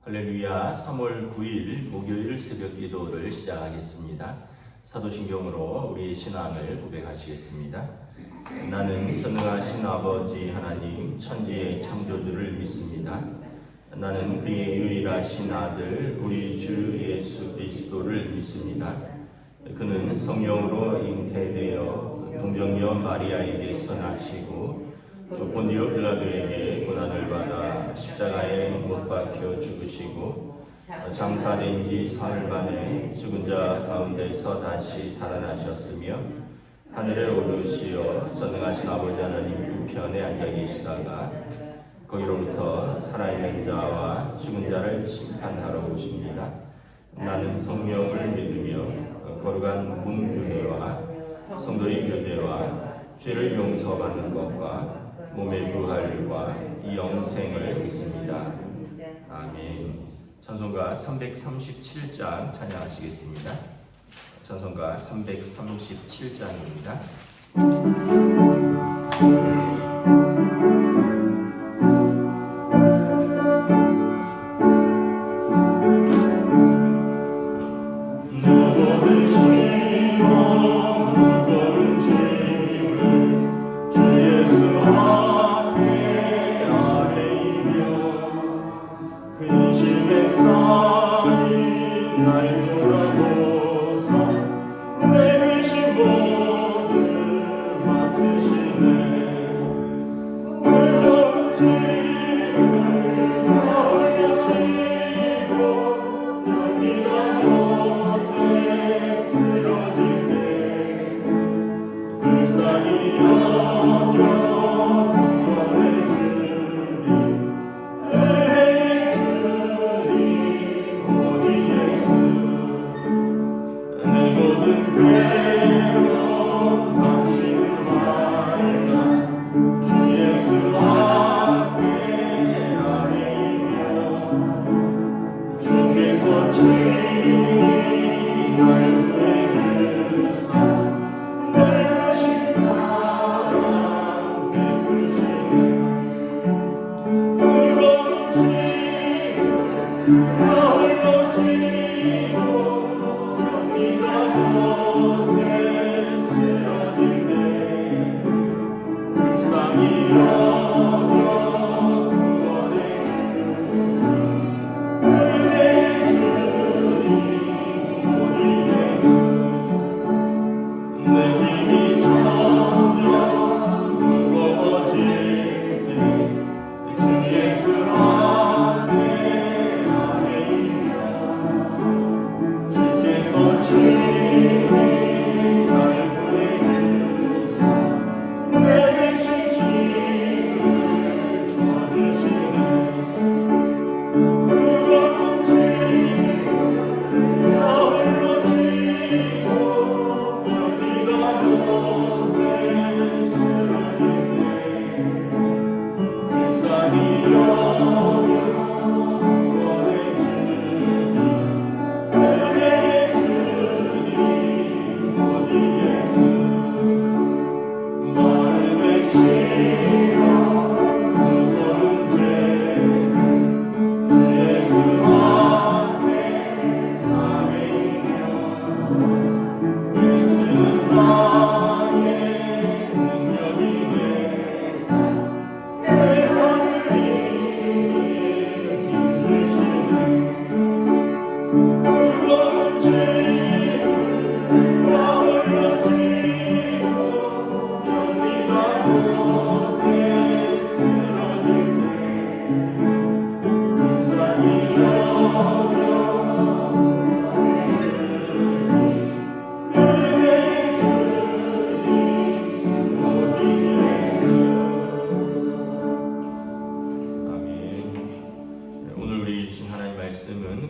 할렐루야. 3월 9일 목요일 새벽 기도를 시작하겠습니다. 사도신경으로 우리의 신앙을 고백하시겠습니다. 나는 전능하신 아버지 하나님 천지의 창조주를 믿습니다. 나는 그의 유일하신 아들 우리 주 예수 그리스도를 믿습니다. 그는 성령으로 잉태되어 동정녀 마리아에게서 나시고 또 본디오 빌라도에게 고난을 받아 십자가에 못 박혀 죽으시고 장사된 지 사흘 만에 죽은 자 가운데서 다시 살아나셨으며 하늘에 오르시어 전능하신 아버지 하나님 우편에 앉아 계시다가 거기로부터 살아있는 자와 죽은 자를 심판하러 오십니다. 나는 성령을 믿으며 거룩한 공교회와 성도의 교제와 죄를 용서받는 것과 몸의 부활과 영생을 믿습니다. 아멘. 찬송가 337장 찬양하시겠습니다. 찬송가 337장입니다.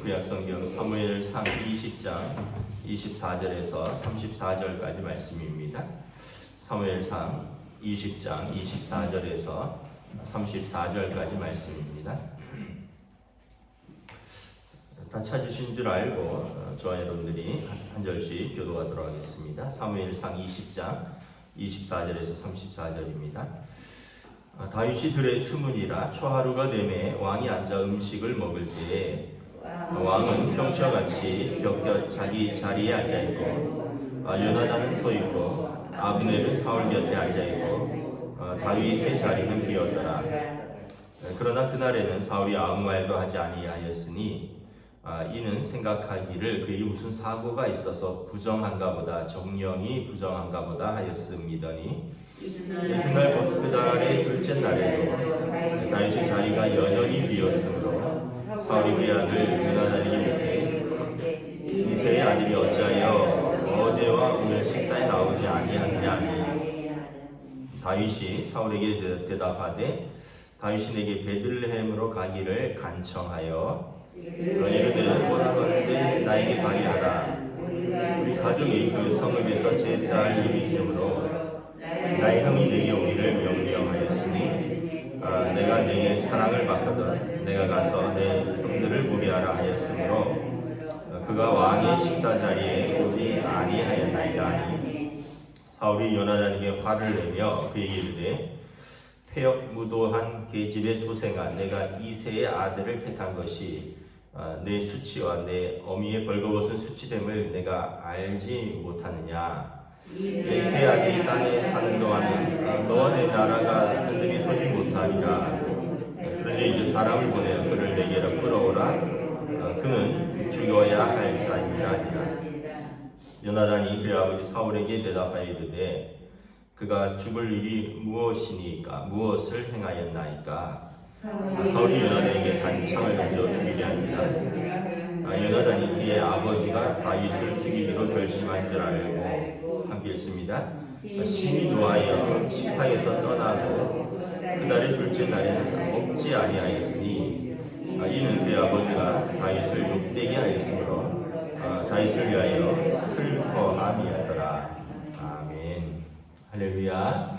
구약성경 사무엘상 20장 24절에서 34절까지 말씀입니다. 사무엘상 20장 24절에서 34절까지 말씀입니다. 다 찾으신 줄 알고 저와 여러분들이 한 절씩 교도하도록 하겠습니다. 사무엘상 20장 24절에서 34절입니다. 다윗이 들에 숨으니라. 초하루가 되매 왕이 앉아 음식을 먹을 때에 왕은 평시와 같이 벽 자기 자리에 앉아 있고 요나단은 서 있고 아브넬은 사울 곁에 앉아 있고 다윗의 자리는 비었더라. 그러나 그날에는 사울이 아무 말도 하지 아니하였으니 이는 생각하기를 그의 무슨 사고가 있어서 부정한가 보다, 정령이 부정한가 보다 하였음이더니 그날의 둘째 날에도 다윗의 자리가 여전히 비었으므로 사울이 그의 아들 요나단에게 묻되 이새의 아들이 어찌하여 어제와 오늘 식사에 나오지 아니하느냐 하니 다윗이 사울에게 대답하되 다윗이 내게 베들레헴으로 가기를 간청하여 이르되 뭐라고 하는데 나에게 가게 하라. 우리 가족이 그 성읍에서 제사할 일이 있으므로 나의 형이 내게 오기를 명령하였으니 내가 내게 사랑을 받거든 내가 가서 내 형들을 보게 하라 하였으므로 그가 왕의 식사 자리에 오지 아니하였나이다 하니 사울이 요나단에게 화를 내며 그에게 이르되 폐역무도한 계집의 소생아 내가 이새의 아들을 택한 것이 내 수치와 내 어미의 벌거벗은 수치됨을 내가 알지 못하느냐. 이새의 아들이 땅에 사는 동안은 너와 내 나라가 든든히 서지 못하리라. 그런데 이제 사람을 보내어 그를 내게로 끌어오라. 그는 죽여야 할 자이니라 하니라. 요나단이 그의 아버지 사울에게 대답하여 이르되 그가 죽을 일이 무엇이니까 무엇을 행하였나이까. 사울이 요나단에게 단창을 던져 죽이려 하니라. 요나단이 그의 아버지가 다윗을 죽이기로 결심한 줄 알고 함께 읽습니다. 심히 노하여 식탁에서 떠나고 그날의 둘째 날에는 먹지 아니하였으니 이는 그의 아버지가 다윗을 욕되게 하였으므로 다윗을 위하여 슬퍼함이었더라. 아멘. 할렐루야.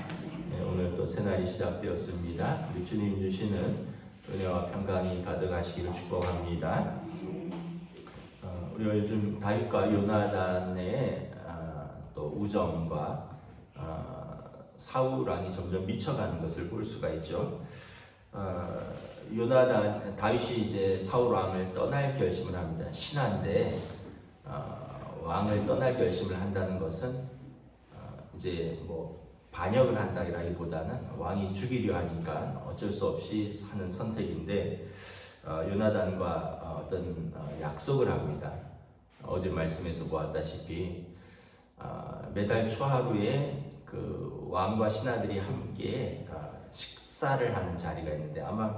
네, 오늘 또 새날이 시작되었습니다. 우리 주님 주시는 은혜와 평강이 가득하시기를 축복합니다. 우리가 요즘 다윗과 요나단의 또 우정과 사울 왕이 점점 미쳐가는 것을 볼 수가 있죠. 다윗이 이제 사울 왕을 떠날 결심을 합니다. 신하인데 왕을 떠날 결심을 한다는 것은 이제 뭐 반역을 한다기보다는 왕이 죽이려 하니까 어쩔 수 없이 하는 선택인데 요나단과 어떤 약속을 합니다. 어제 말씀에서 보았다시피 매달 초하루에 그 왕과 신하들이 함께 식사를 하는 자리가 있는데 아마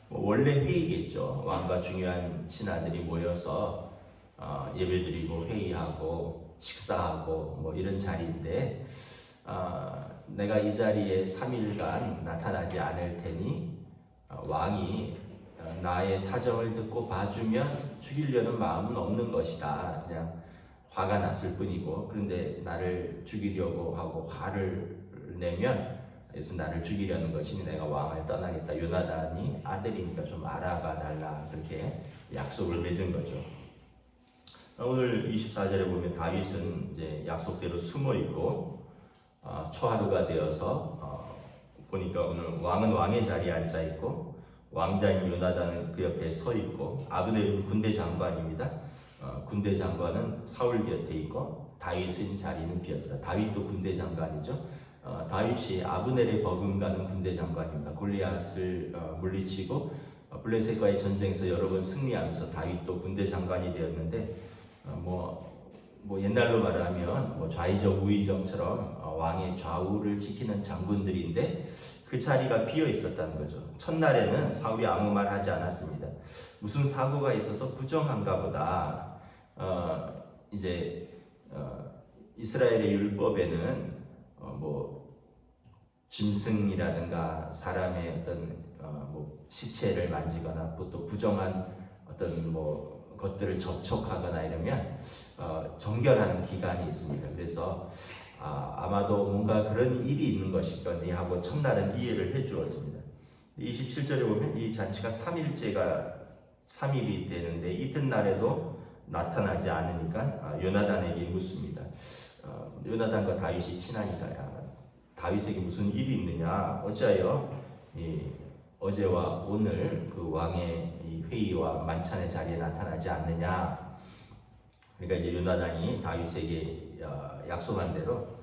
뭐 원래 회의겠죠. 왕과 중요한 신하들이 모여서 예배드리고 회의하고 식사하고 뭐 이런 자리인데 내가 이 자리에 3일간 나타나지 않을 테니 왕이 나의 사정을 듣고 봐주면 죽이려는 마음은 없는 것이다. 그냥 화가 났을 뿐이고 그런데 나를 죽이려고 하고 화를 내면 그래서 나를 죽이려는 것이니 내가 왕을 떠나겠다. 요나단이 아들이니까 좀 알아봐 달라. 그렇게 약속을 맺은 거죠. 오늘 24절에 보면 다윗은 이제 약속대로 숨어 있고 초하루가 되어서 보니까 오늘 왕은 왕의 자리에 앉아 있고 왕자인 요나단은 그 옆에 서 있고 아브넬은 군대 장관입니다. 군대 장관은 사울 곁에 있고 다윗의 자리는 비었더라. 다윗도 군대 장관이죠. 다윗이 아브넬의 버금가는 군대 장관입니다. 골리앗을 물리치고 블레셋과의 전쟁에서 여러 번 승리하면서 다윗도 군대 장관이 되었는데 뭐 옛날로 말하면 뭐 좌의정 우의정처럼 왕의 좌우를 지키는 장군들인데 그 자리가 비어 있었다는 거죠. 첫날에는 사울이 아무 말 하지 않았습니다. 무슨 사고가 있어서 부정한가 보다. 이스라엘의 율법에는 뭐 짐승이라든가 사람의 어떤 뭐 시체를 만지거나 또 부정한 어떤 뭐 것들을 접촉하거나 이러면 정결하는 기간이 있습니다. 그래서 아마도 뭔가 그런 일이 있는 것이거니 하고 첫날은 이해를 해 주었습니다. 27절에 보면 이 잔치가 3일이 되는데 이튿날에도 나타나지 않으니까 요나단에게 묻습니다. 요나단과 다윗이 친하니까 다윗에게 무슨 일이 있느냐? 어찌하여 어제와 오늘 그 왕의 이 회의와 만찬의 자리에 나타나지 않느냐. 그러니까 이제 요나단이 다윗에게 약속한 대로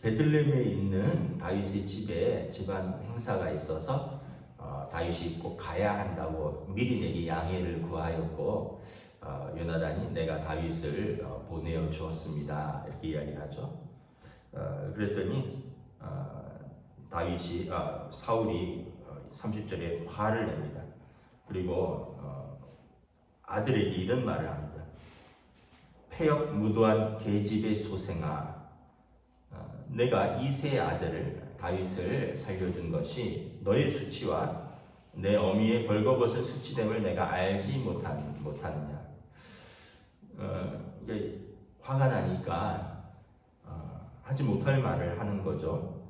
베들레헴에 있는 다윗의 집에 집안 행사가 있어서 다윗이 꼭 가야 한다고 미리 내게 양해를 구하였고, 요나단이 내가 다윗을 보내어 주었습니다 이렇게 이야기를 하죠. 그랬더니 사울이 30절에 화를 냅니다. 그리고 아들에게 이런 말을 합니다. 폐역 무도한 계집의 소생아, 내가 이새의 아들을 다윗을 살려준 것이 너의 수치와 내 어미의 벌거벗은 수치됨을 내가 알지 못하느냐. 화가 나니까 하지 못할 말을 하는 거죠.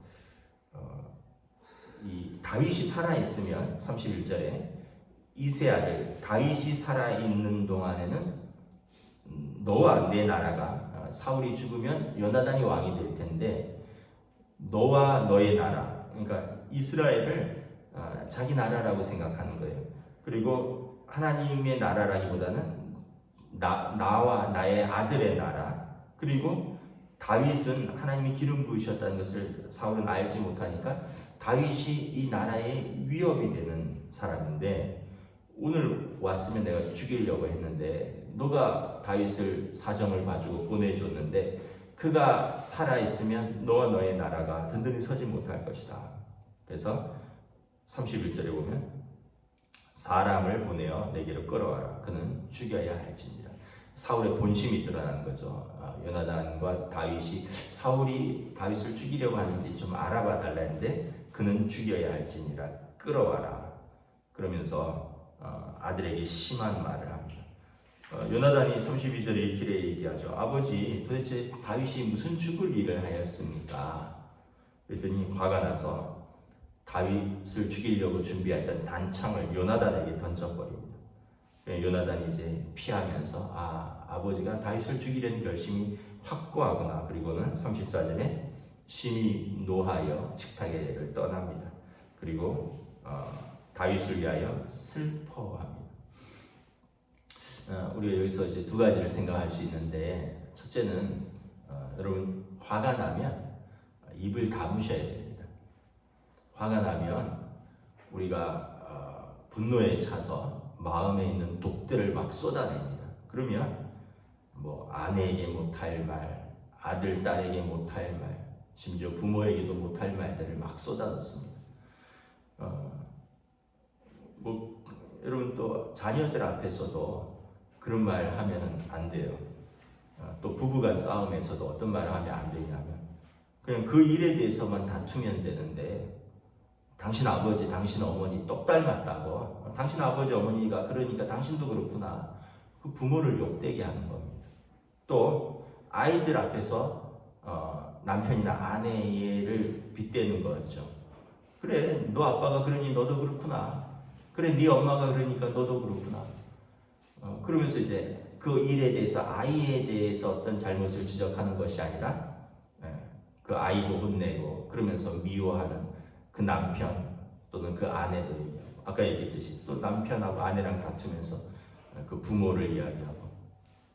이 다윗이 살아있으면 31절에 이새 아들 다윗이 살아있는 동안에는 너와 내 나라가, 사울이 죽으면 요나단이 왕이 될 텐데 너와 너의 나라, 그러니까 이스라엘을 자기 나라라고 생각하는 거예요. 그리고 하나님의 나라라기보다는 나와 나의 아들의 나라, 그리고 다윗은 하나님이 기름 부으셨다는 것을 사울은 알지 못하니까 다윗이 이 나라의 위협이 되는 사람인데, 오늘 왔으면 내가 죽이려고 했는데 너가 다윗을 사정을 봐주고 보내줬는데 그가 살아있으면 너와 너의 나라가 든든히 서지 못할 것이다. 그래서 31절에 보면 사람을 보내어 내게로 끌어와라. 그는 죽여야 할지니라. 사울의 본심이 드러나는 거죠. 요나단과 다윗이 사울이 다윗을 죽이려고 하는지 좀 알아봐 달라 했는데 그는 죽여야 할지니라. 끌어와라. 그러면서 아들에게 심한 말을 합니다. 요나단이 32절에 이 길에 얘기하죠. 아버지, 도대체 다윗이 무슨 죽을 일을 하였습니까? 그랬더니 화가 나서 다윗을 죽이려고 준비했던 단창을 요나단에게 던져버립니다. 요나단이 이제 피하면서 아버지가 다윗을 죽이려는 결심이 확고하구나. 그리고는 34절에 심히 노하여 직타게를 떠납니다. 그리고 다윗을 위하여 슬퍼합니다. 우리가 여기서 이제 두 가지를 생각할 수 있는데, 첫째는 여러분, 화가 나면 입을 다무셔야 됩니다. 화가 나면 우리가 분노에 차서 마음에 있는 독들을 막 쏟아냅니다. 그러면 뭐 아내에게 못할 말, 아들, 딸에게 못할 말, 심지어 부모에게도 못할 말들을 막 쏟아놓습니다. 여러분 또 자녀들 앞에서도 그런 말 하면 안 돼요. 또 부부간 싸움에서도 어떤 말을 하면 안 되냐면 그냥 그 일에 대해서만 다투면 되는데, 당신 아버지, 당신 어머니 똑 닮았다고, 당신 아버지 어머니가 그러니까 당신도 그렇구나, 그 부모를 욕되게 하는 겁니다. 또 아이들 앞에서 남편이나 아내를 빗대는 거죠. 그래, 너 아빠가 그러니 너도 그렇구나. 그래, 네 엄마가 그러니까 너도 그렇구나. 그러면서 이제 그 일에 대해서, 아이에 대해서 어떤 잘못을 지적하는 것이 아니라 그 아이도 혼내고, 그러면서 미워하는 그 남편 또는 그 아내도 얘기하고, 아까 얘기했듯이 또 남편하고 아내랑 다투면서 그 부모를 이야기하고.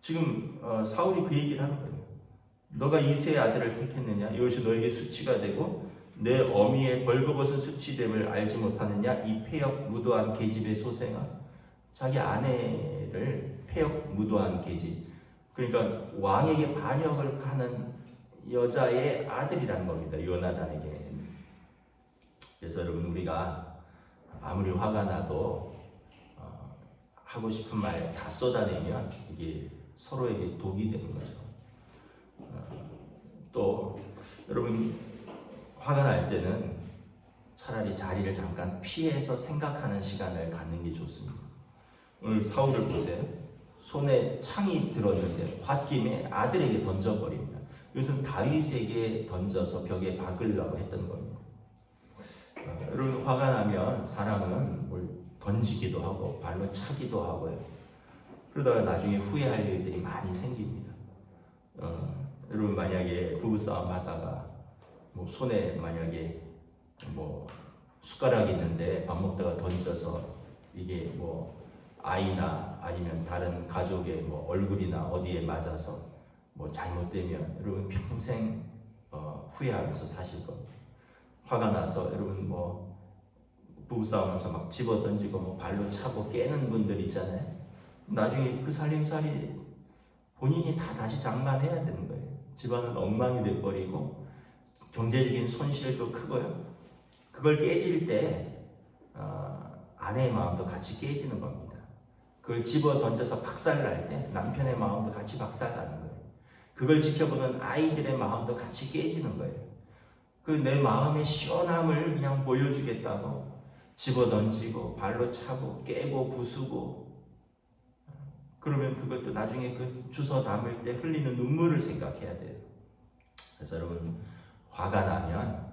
지금 사울이 그 얘기를 하는 거예요. 너가 이새의 아들을 택했느냐? 이것이 너에게 수치가 되고 내 어미의 벌거벗은 수치됨을 알지 못하느냐? 이 폐역 무도한 계집의 소생아. 자기 아내를 폐역 무도한 계집, 그러니까 왕에게 반역을 하는 여자의 아들이라는 겁니다. 요나단에게. 그래서 여러분, 우리가 아무리 화가 나도 하고 싶은 말 다 쏟아내면 이게 서로에게 독이 되는 거죠. 또 여러분, 화가 날 때는 차라리 자리를 잠깐 피해서 생각하는 시간을 갖는 게 좋습니다. 오늘 사울을 보세요. 손에 창이 들었는데 홧김에 아들에게 던져버립니다. 이것은 다윗에게 던져서 벽에 박으려고 했던 겁니다. 여러분, 화가 나면 사람은 뭘 던지기도 하고 발로 차기도 하고요. 그러다가 나중에 후회할 일들이 많이 생깁니다. 여러분, 만약에 부부싸움 하다가 손에 만약에 숟가락이 있는데 밥 먹다가 던져서 이게 뭐 아이나 아니면 다른 가족의 뭐 얼굴이나 어디에 맞아서 뭐 잘못되면 여러분 평생 후회하면서 사실 겁니다. 화가 나서 여러분 뭐 부부싸움하면서 막 집어 던지고 뭐 발로 차고 깨는 분들 있잖아요. 나중에 그 살림살이 본인이 다 다시 장만해야 되는 거예요. 집안은 엉망이 돼버리고 경제적인 손실도 크고요. 그걸 깨질 때 아내의 마음도 같이 깨지는 겁니다. 그걸 집어 던져서 박살날 때 남편의 마음도 같이 박살나는 거예요. 그걸 지켜보는 아이들의 마음도 같이 깨지는 거예요. 그 내 마음의 시원함을 그냥 보여주겠다고 집어 던지고 발로 차고 깨고 부수고, 그러면 그것도 나중에 그 주워 담을 때 흘리는 눈물을 생각해야 돼요. 그래서 여러분, 화가 나면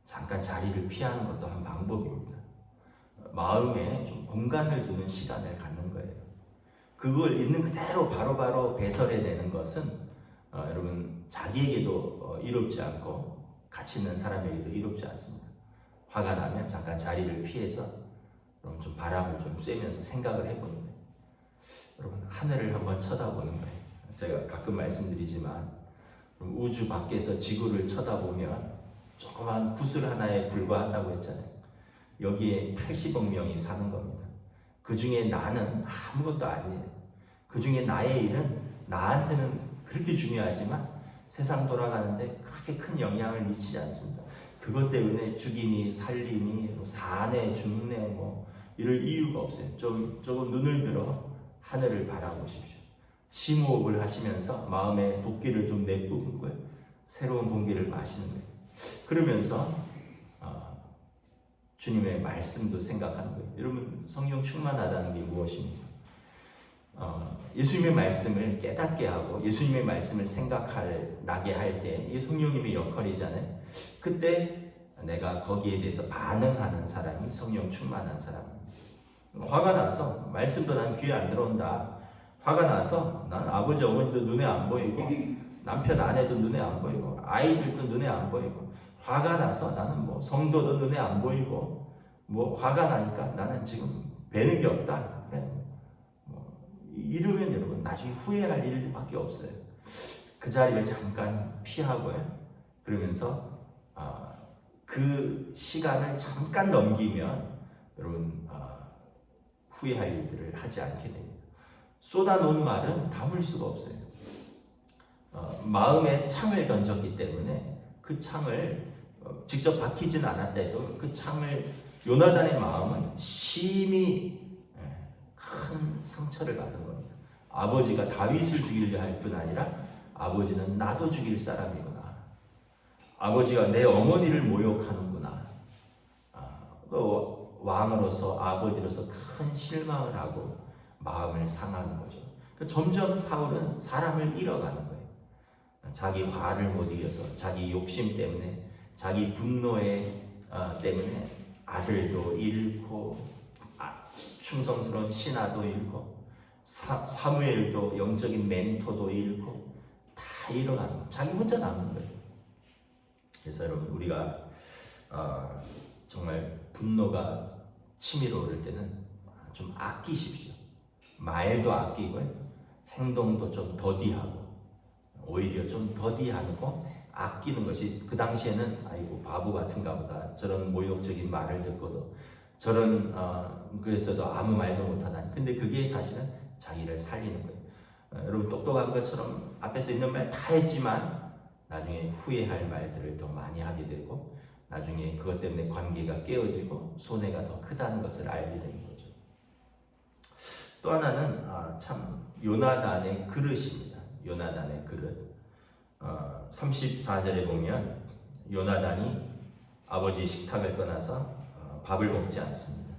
잠깐 자리를 피하는 것도 한 방법입니다. 마음에 좀 공간을 두는 시간을 갖는 거예요. 그걸 있는 그대로 바로바로 배설해내는 것은 여러분 자기에게도 이롭지 않고 같이 있는 사람에게도 이롭지 않습니다. 화가 나면 잠깐 자리를 피해서 그럼 좀 바람을 좀 쐬면서 생각을 해보는 거예요. 여러분, 하늘을 한번 쳐다보는 거예요. 제가 가끔 말씀드리지만 우주 밖에서 지구를 쳐다보면 조그만 구슬 하나에 불과하다고 했잖아요. 여기에 80억 명이 사는 겁니다. 그 중에 나는 아무것도 아니에요. 그 중에 나의 일은 나한테는 그렇게 중요하지만 세상 돌아가는데 그렇게 큰 영향을 미치지 않습니다. 그것 때문에 죽이니 살리니 사네 죽네 뭐 이럴 이유가 없어요. 조금 눈을 들어 하늘을 바라보십시오. 심호흡을 하시면서 마음의 도끼를 좀 내뿜고요. 새로운 공기를 마시는 거예요. 그러면서 주님의 말씀도 생각하는 거예요. 여러분, 성령 충만하다는 게 무엇입니까? 예수님의 말씀을 깨닫게 하고 예수님의 말씀을 생각나게 할 때 이게 성령님의 역할이잖아요. 그때 내가 거기에 대해서 반응하는 사람이 성령 충만한 사람입니다. 화가 나서 말씀도 난 귀에 안 들어온다. 화가 나서 난 아버지 어머니도 눈에 안 보이고 남편 아내도 눈에 안 보이고 아이들도 눈에 안 보이고 화가 나서 나는 뭐 성도도 눈에 안 보이고 뭐 화가 나니까 나는 지금 배는 게 없다. 그래. 이러면 여러분 나중에 후회할 일밖에 없어요. 그 자리를 잠깐 피하고요. 그러면서 그 시간을 잠깐 넘기면 여러분 후회할 일들을 하지 않게 됩니다. 쏟아놓은 말은 담을 수가 없어요. 마음에 창을 던졌기 때문에 그 창을 직접 박히진 않았대도 그 창을 요나단의 마음은 심히 큰 상처를 받은 겁니다. 아버지가 다윗을 죽이려 할 뿐 아니라 아버지는 나도 죽일 사람이구나. 아버지가 내 어머니를 모욕하는구나. 왕으로서 아버지로서 큰 실망을 하고 마음을 상하는 거죠. 점점 사울은 사람을 잃어가는 거예요. 자기 화를 못 이겨서 자기 욕심 때문에 자기 분노에 때문에 아들도 잃고 충성스러운 신하도 잃고 사무엘도 영적인 멘토도 잃고 다 잃어가는 거예요. 자기 혼자 남는 거예요. 그래서 여러분, 우리가 정말 분노가 치밀어 오를 때는 좀 아끼십시오. 말도 아끼고요, 행동도 좀 더디하고, 오히려 좀 더디하고 아끼는 것이, 그 당시에는 아이고 바보 같은가 보다, 저런 모욕적인 말을 듣고도 저런 그래서도 아무 말도 못하다니. 근데 그게 사실은 자기를 살리는 거예요. 여러분, 똑똑한 것처럼 앞에서 있는 말 다 했지만 나중에 후회할 말들을 더 많이 하게 되고 나중에 그것 때문에 관계가 깨어지고 손해가 더 크다는 것을 알게 되는 거죠. 또 하나는 참 요나단의 그릇입니다. 요나단의 그릇. 34절에 보면 요나단이 아버지 식탁을 떠나서 밥을 먹지 않습니다.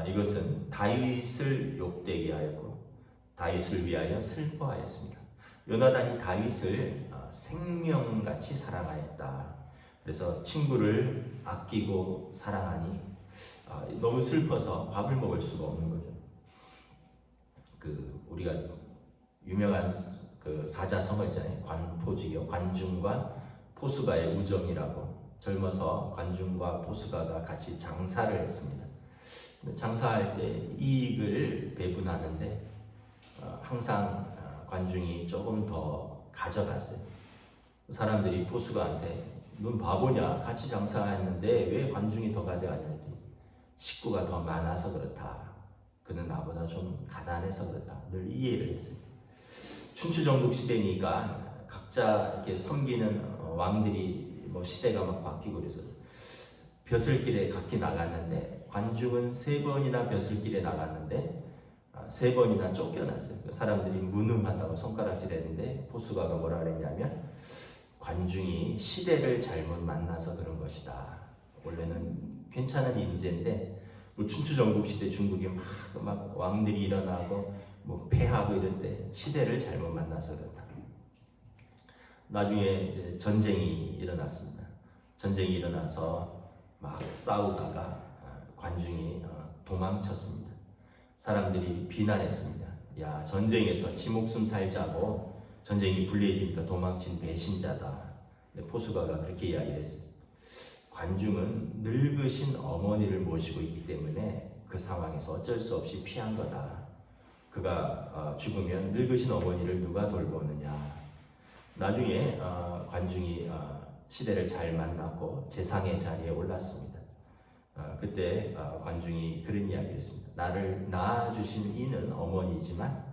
이것은 다윗을 욕되게 하였고 다윗을 위하여 슬퍼하였습니다. 요나단이 다윗을 생명같이 사랑하였다. 그래서 친구를 아끼고 사랑하니 너무 슬퍼서 밥을 먹을 수가 없는 거죠. 우리가 유명한 그 사자성어 있잖아요. 관포지교, 관중과 포수가의 우정이라고. 젊어서 관중과 포수가가 같이 장사를 했습니다. 장사할 때 이익을 배분하는데 항상 관중이 조금 더 가져갔어요. 사람들이 포수가한테 넌 바보냐? 같이 장사했는데 왜 관중이 더 가져가냐? 식구가 더 많아서 그렇다. 그는 나보다 좀 가난해서 그렇다. 늘 이해를 했어요. 춘추전국 시대니까 각자 이렇게 섬기는 왕들이 뭐 시대가 막 바뀌고 그래서 벼슬길에 각기 나갔는데 관중은 3번이나 벼슬길에 나갔는데 3번이나 쫓겨났어요. 사람들이 무능하다고 손가락질했는데 포수가가 뭐라 그랬냐면 관중이 시대를 잘못 만나서 그런 것이다. 원래는 괜찮은 인재인데 뭐 춘추전국 시대 중국에 막 왕들이 일어나고 뭐 패하고 이럴 때 시대를 잘못 만나서 그렇다. 나중에 이제 전쟁이 일어났습니다. 전쟁이 일어나서 막 싸우다가 관중이 도망쳤습니다. 사람들이 비난했습니다. 야, 전쟁에서 지 목숨 살자고 전쟁이 불리해지니까 도망친 배신자다. 근데 포수가가 그렇게 이야기를 했어요. 관중은 늙으신 어머니를 모시고 있기 때문에 그 상황에서 어쩔 수 없이 피한 거다. 그가 죽으면 늙으신 어머니를 누가 돌보느냐. 나중에 관중이 시대를 잘 만났고 재상의 자리에 올랐습니다. 그때 관중이 그런 이야기를 했습니다. 나를 낳아주신 이는 어머니지만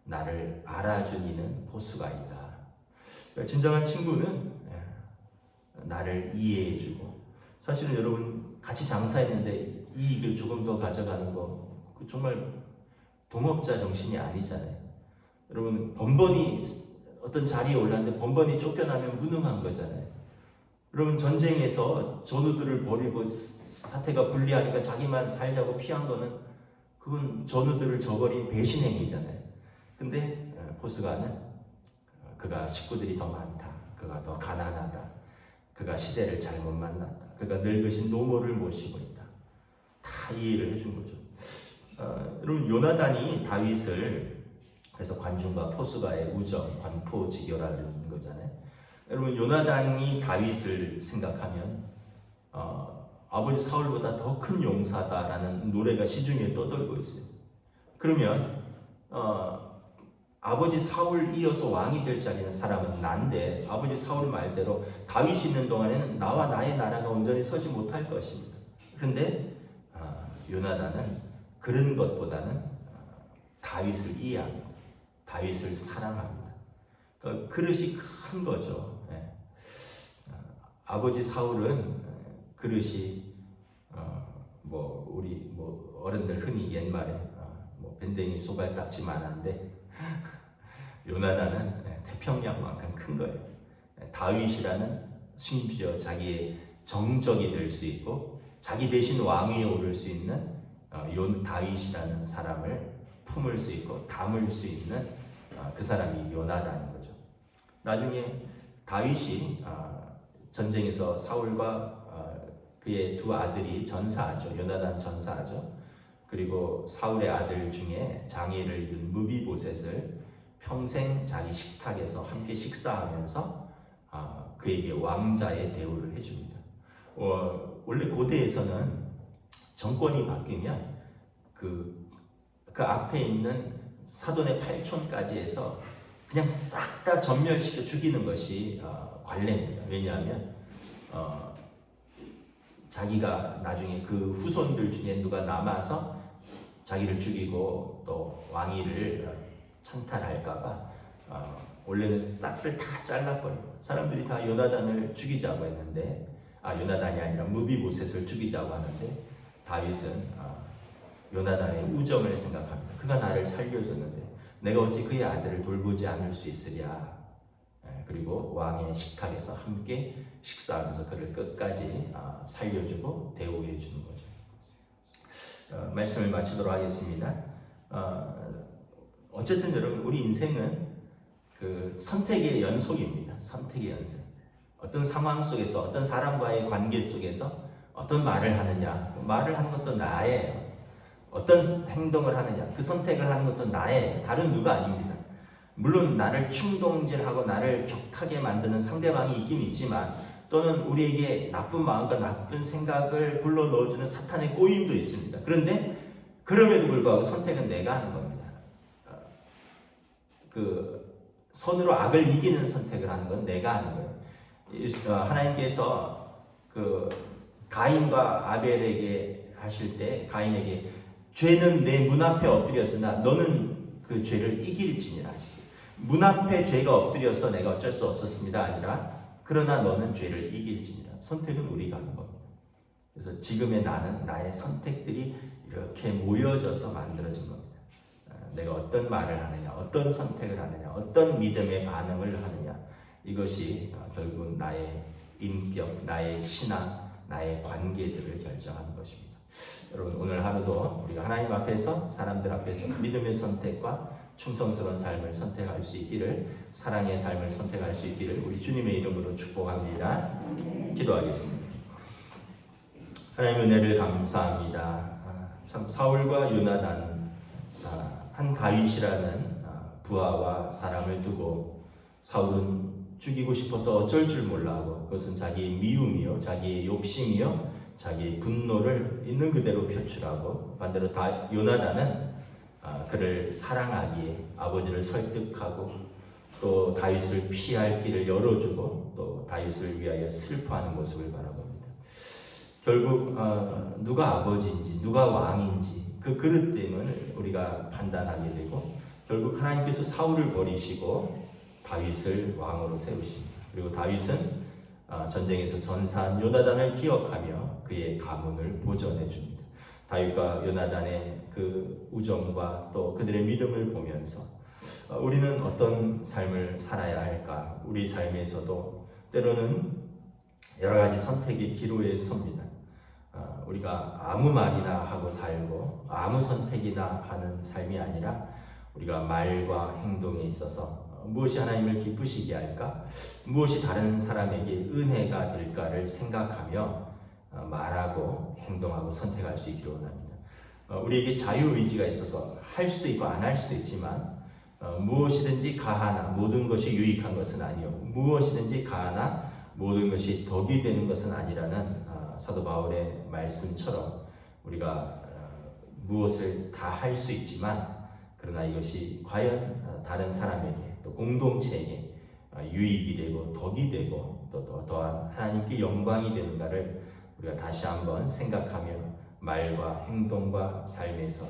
나를 알아준 이는 포수가이다. 그러니까 진정한 친구는 나를 이해해주고, 사실은 여러분 같이 장사했는데 이익을 조금 더 가져가는 거 정말 동업자 정신이 아니잖아요. 여러분 번번이 어떤 자리에 올랐는데 번번이 쫓겨나면 무능한 거잖아요. 여러분 전쟁에서 전우들을 버리고 사태가 불리하니까 자기만 살자고 피한 거는 그건 전우들을 저버린 배신 행위잖아요. 근데 포수가는 그가 식구들이 더 많다. 그가 더 가난하다. 그가 시대를 잘못 만났다. 그가 늙으신 노모를 모시고 있다. 다 이해를 해준 거죠. 여러분 요나단이 다윗을, 그래서 관중과 포수가의 우정, 관포지교라는 거잖아요. 여러분 요나단이 다윗을 생각하면 아버지 사울보다 더 큰 용사다라는 노래가 시중에 떠돌고 있어요. 그러면 아버지 사울 이어서 왕이 될 자리는 사람은 난데 아버지 사울 말대로 다윗이 있는 동안에는 나와 나의 나라가 온전히 서지 못할 것입니다. 그런데 요나단은 그런 것보다는 다윗을 이해합니다. 다윗을 사랑합니다. 그릇이 큰 거죠. 아버지 사울은 그릇이 우리 어른들 흔히 옛말에 밴댕이 소갈딱지만한데 요나단은 태평양만큼 큰 거예요. 다윗이라는 심지어 자기의 정적이 될 수 있고 자기 대신 왕위에 오를 수 있는 다윗이라는 사람을 품을 수 있고 담을 수 있는 그 사람이 요나단인 거죠. 나중에 다윗이 전쟁에서 사울과 그의 두 아들이 전사하죠. 요나단 전사하죠. 그리고 사울의 아들 중에 장애를 입은 무비보셋을 평생 자기 식탁에서 함께 식사하면서 그에게 왕자의 대우를 해줍니다. 원래 고대에서는 정권이 바뀌면 그 앞에 있는 사돈의 팔촌까지 해서 그냥 싹 다 전멸시켜 죽이는 것이 관례입니다. 왜냐하면 자기가 나중에 그 후손들 중에 누가 남아서 자기를 죽이고 또 왕위를 찬탈할까봐 원래는 싹을 다 잘라버립니다. 사람들이 다 요나단을 죽이자고 했는데 요나단이 아니라 무비보셋을 죽이자고 하는데 다윗은 요나단의 우정을 생각합니다. 그가 나를 살려줬는데 내가 어찌 그의 아들을 돌보지 않을 수 있으랴. 그리고 왕의 식탁에서 함께 식사하면서 그를 끝까지 살려주고 대우해 주는 거죠. 말씀을 마치도록 하겠습니다. 어쨌든 여러분 우리 인생은 그 선택의 연속입니다. 선택의 연속. 어떤 상황 속에서 어떤 사람과의 관계 속에서 어떤 말을 하느냐, 말을 하는 것도 나예요. 어떤 행동을 하느냐, 그 선택을 하는 것도 나예요. 다른 누가 아닙니다. 물론 나를 충동질하고 나를 격하게 만드는 상대방이 있긴 있지만 또 또는 우리에게 나쁜 마음과 나쁜 생각을 불러 넣어주는 사탄의 꼬임도 있습니다. 그런데 그럼에도 불구하고 선택은 내가 하는 겁니다. 선으로 악을 이기는 선택을 하는 건 내가 하는 거예요. 하나님께서 가인과 아벨에게 하실 때 가인에게 죄는 내 문 앞에 엎드렸으나 너는 그 죄를 이길지니라 하시죠. 문 앞에 죄가 엎드려서 내가 어쩔 수 없었습니다 아니라 그러나 너는 죄를 이길지니라. 선택은 우리가 하는 겁니다. 그래서 지금의 나는 나의 선택들이 이렇게 모여져서 만들어진 겁니다. 내가 어떤 말을 하느냐, 어떤 선택을 하느냐, 어떤 믿음의 반응을 하느냐, 이것이 결국 나의 인격, 나의 신앙, 나의 관계들을 결정하는 것입니다. 여러분 오늘 하루도 우리가 하나님 앞에서 사람들 앞에서 믿음의 선택과 충성스러운 삶을 선택할 수 있기를, 사랑의 삶을 선택할 수 있기를 우리 주님의 이름으로 축복합니다. 기도하겠습니다. 하나님 은혜를 감사합니다. 참 사울과 요나단, 한 다윗이라는 부하와 사람을 두고 사울은 죽이고 싶어서 어쩔 줄 몰라하고 그것은 자기의 미움이요, 자기의 욕심이요, 자기의 분노를 있는 그대로 표출하고 반대로 요나단은 그를 사랑하기에 아버지를 설득하고 또 다윗을 피할 길을 열어주고 또 다윗을 위하여 슬퍼하는 모습을 바라봅니다. 결국 누가 아버지인지 누가 왕인지 그 그릇 때문에 우리가 판단하게 되고 결국 하나님께서 사울을 버리시고 다윗을 왕으로 세우십니다. 그리고 다윗은 전쟁에서 전사한 요나단을 기억하며 그의 가문을 보존해 줍니다. 다윗과 요나단의 그 우정과 또 그들의 믿음을 보면서 우리는 어떤 삶을 살아야 할까? 우리 삶에서도 때로는 여러 가지 선택의 기로에 섭니다. 우리가 아무 말이나 하고 살고 아무 선택이나 하는 삶이 아니라 우리가 말과 행동에 있어서 무엇이 하나님을 기쁘시게 할까? 무엇이 다른 사람에게 은혜가 될까를 생각하며 말하고 행동하고 선택할 수 있기를 원합니다. 우리에게 자유의지가 있어서 할 수도 있고 안 할 수도 있지만 무엇이든지 가하나 모든 것이 유익한 것은 아니요 무엇이든지 가하나 모든 것이 덕이 되는 것은 아니라는 사도 바울의 말씀처럼 우리가 무엇을 다 할 수 있지만 그러나 이것이 과연 다른 사람에게 또 공동체에게 유익이 되고 덕이 되고 또 또한 하나님께 영광이 되는가를 우리가 다시 한번 생각하며 말과 행동과 삶에서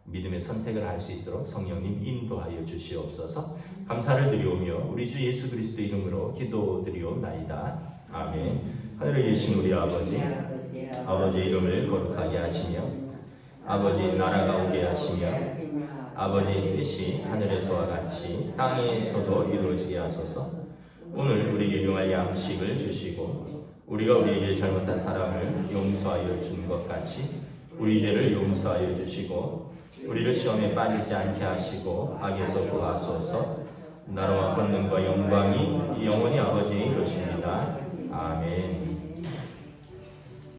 믿음의 선택을 할 수 있도록 성령님 인도하여 주시옵소서. 감사를 드리오며 우리 주 예수 그리스도 이름으로 기도드리옵나이다. 아멘. 하늘에 계신 우리 아버지 이름을 거룩하게 하시며 아버지 나라가 오게 하시며 아버지의 뜻이 하늘에서와 같이 땅에서도 이루어지게 하소서. 오늘 우리에게 용할 양식을 주시고 우리가 우리에게 잘못한 사람을 용서하여 준 것 같이 우리 죄를 용서하여 주시고 우리를 시험에 빠지지 않게 하시고 악에서 구하소서. 나라와 권능과 영광이 영원히 아버지의 것입니다. 아멘.